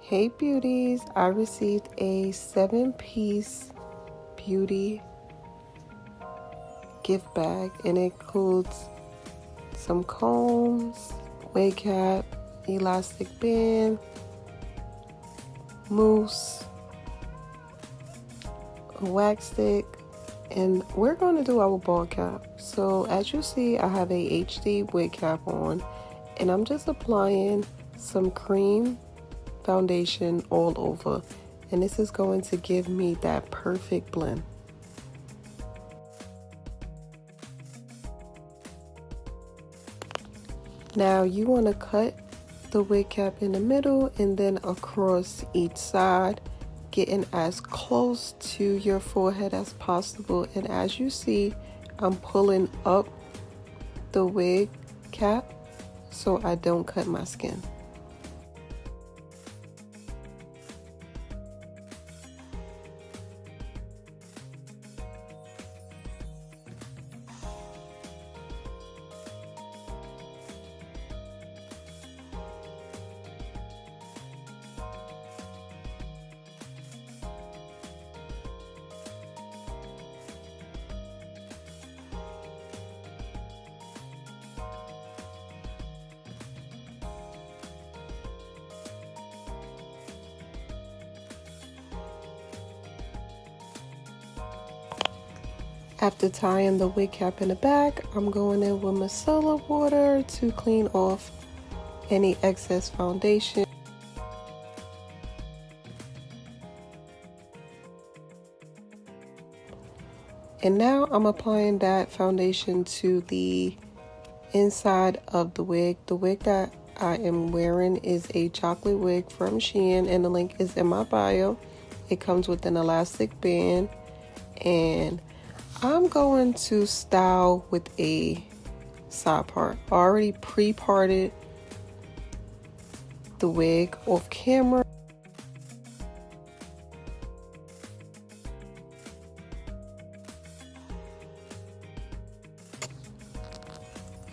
Hey beauties, I received a 7-piece beauty gift bag and it includes some combs, wig cap, elastic band, mousse, a wax stick, and we're going to do our ball cap. So as you see, I have a HD wig cap on and I'm just applying some cream foundation all over, and this is going to give me that perfect blend. Now you want to cut the wig cap in the middle and then across each side, getting as close to your forehead as possible. And as you see, I'm pulling up the wig cap so I don't cut my skin. After tying the wig cap in the back, I'm going in with micellar water to clean off any excess foundation. And now I'm applying that foundation to the inside of the wig. The wig that I am wearing is a chocolate wig from SHEIN and the link is in my bio. It comes with an elastic band, and I'm going to style with a side part. I already pre-parted the wig off camera.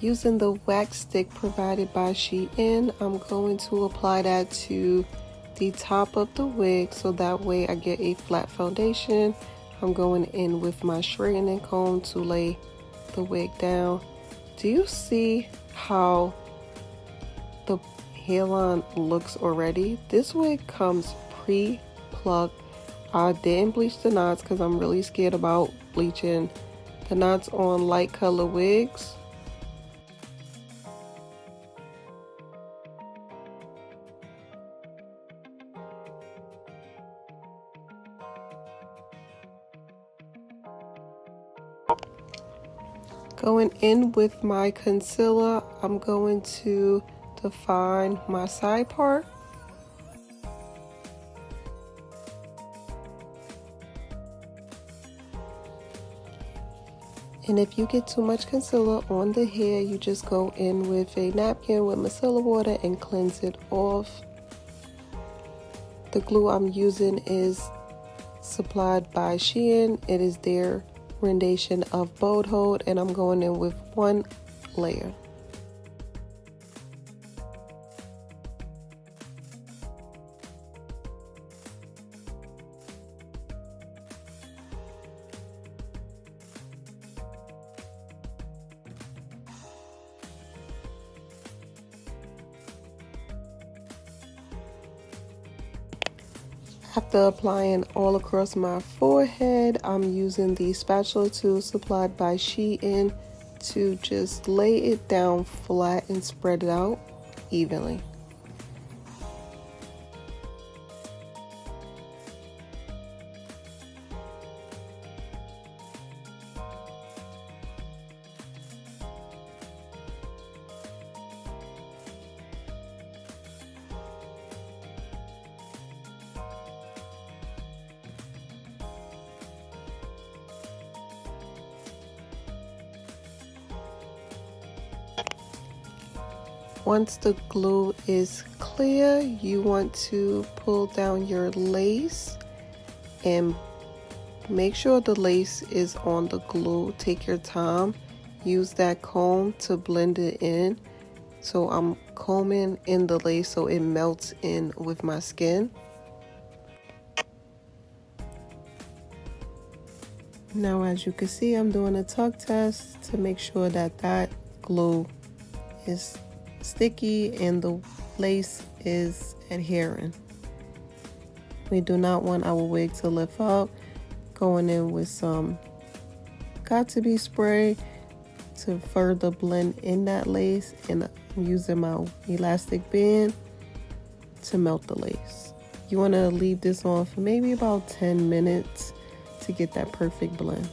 Using the wax stick provided by SHEIN, I'm going to apply that to the top of the wig so that way I get a flat foundation. I'm going in with my straightening comb to lay the wig down. Do you see how the hairline looks already? This wig comes pre-plucked. I didn't bleach the knots because I'm really scared about bleaching the knots on light color wigs. Going in with my concealer, I'm going to define my side part. And if you get too much concealer on the hair, you just go in with a napkin with micellar water and cleanse it off. The glue I'm using is supplied by SHEIN. It is their rendition of Bold Hold, and I'm going in with one layer. After applying all across my forehead, I'm using the spatula tool supplied by SHEIN to just lay it down flat and spread it out evenly. Once the glue is clear, you want to pull down your lace and make sure the lace is on the glue. Take your time. Use that comb to blend it in So I'm combing in the lace so it melts in with my skin. Now, as you can see, I'm doing a tuck test to make sure that that glue is sticky and the lace is adhering. We do not want our wig to lift up. Going in with some got-to-be spray to further blend in that lace, and I'm using my elastic band to melt the lace. You want to leave this on for maybe about 10 minutes to get that perfect blend.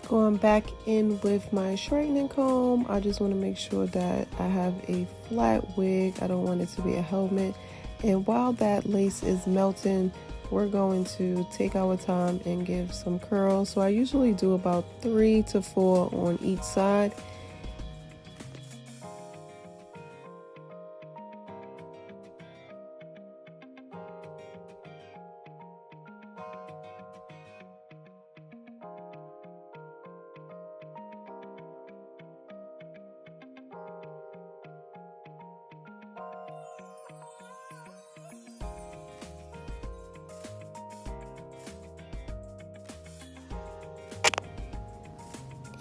Going back in with my straightening comb, I just want to make sure that I have a flat wig. I don't want it to be a helmet. And while that lace is melting, we're going to take our time and give some curls. So I usually do about 3 to 4 on each side.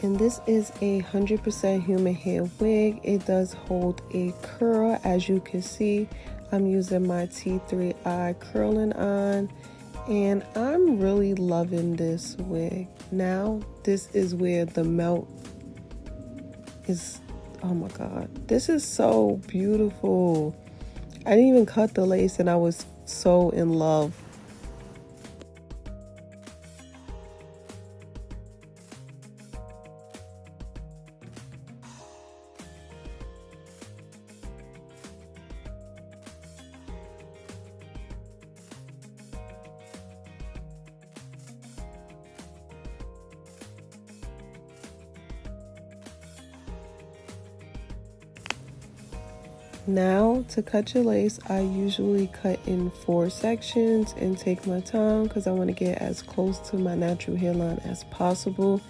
And this is a 100% human hair wig. It does hold a curl. As you can see, I'm using my T3i curling iron, and I'm really loving this wig. Now, this is where the melt is. Oh my God, this is so beautiful. I didn't even cut the lace and I was so in love. Now, to cut your lace, I usually cut in 4 sections and take my time because I want to get as close to my natural hairline as possible.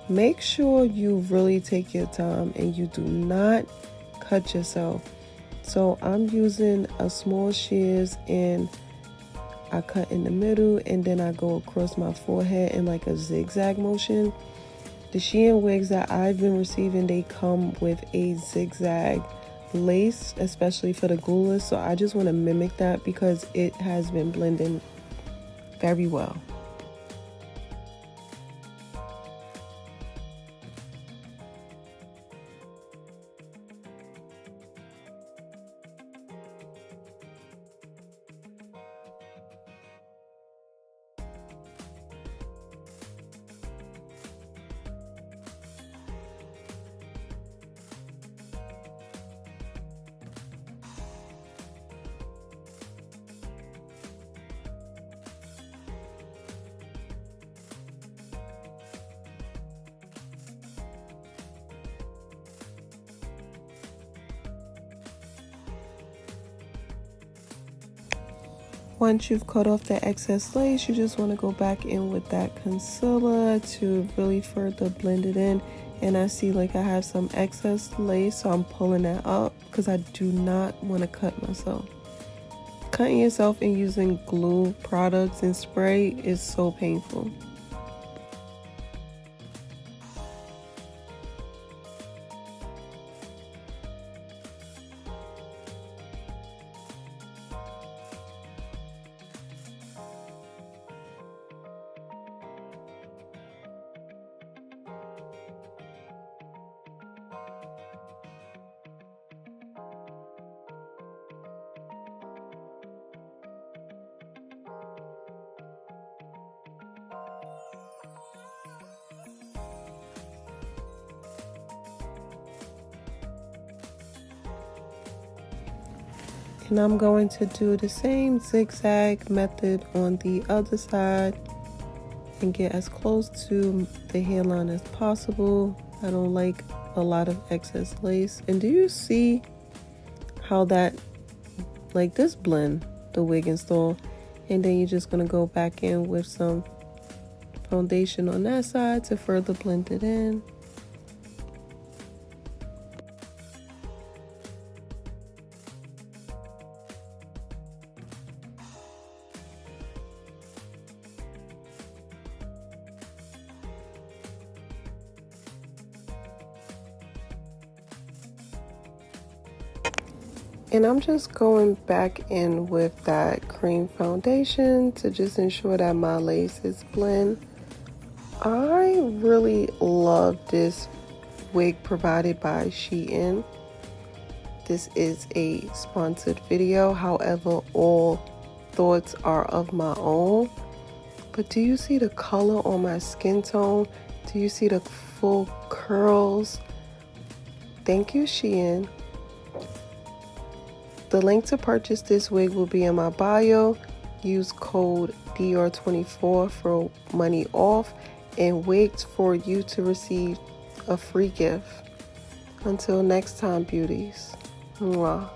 Make sure you really take your time and you do not cut yourself. So I'm using a small shears and I cut in the middle, and then I go across my forehead in like a zigzag motion. The SHEIN wigs that I've been receiving, they come with a zigzag lace, especially for the glueless, so I just want to mimic that because it has been blending very well. Once you've cut off the excess lace, you just want to go back in with that concealer to really further blend it in. And I see like I have some excess lace, so I'm pulling that up because I do not want to cut myself. Cutting yourself and using glue products and spray is so painful. And I'm going to do the same zigzag method on the other side and get as close to the hairline as possible. I don't like a lot of excess lace. And do you see how that, like this blend, the Wig Install, and then you're just gonna go back in with some foundation on that side to further blend it in. And I'm just going back in with that cream foundation to just ensure that my laces blend. I really love this wig provided by SHEIN. This is a sponsored video, however, all thoughts are of my own. But do you see the color on my skin tone? Do you see the full curls? Thank you, SHEIN. The link to purchase this wig will be in my bio. Use code DR24 for money off and wigs for you to receive a free gift. Until next time, beauties. Mwah.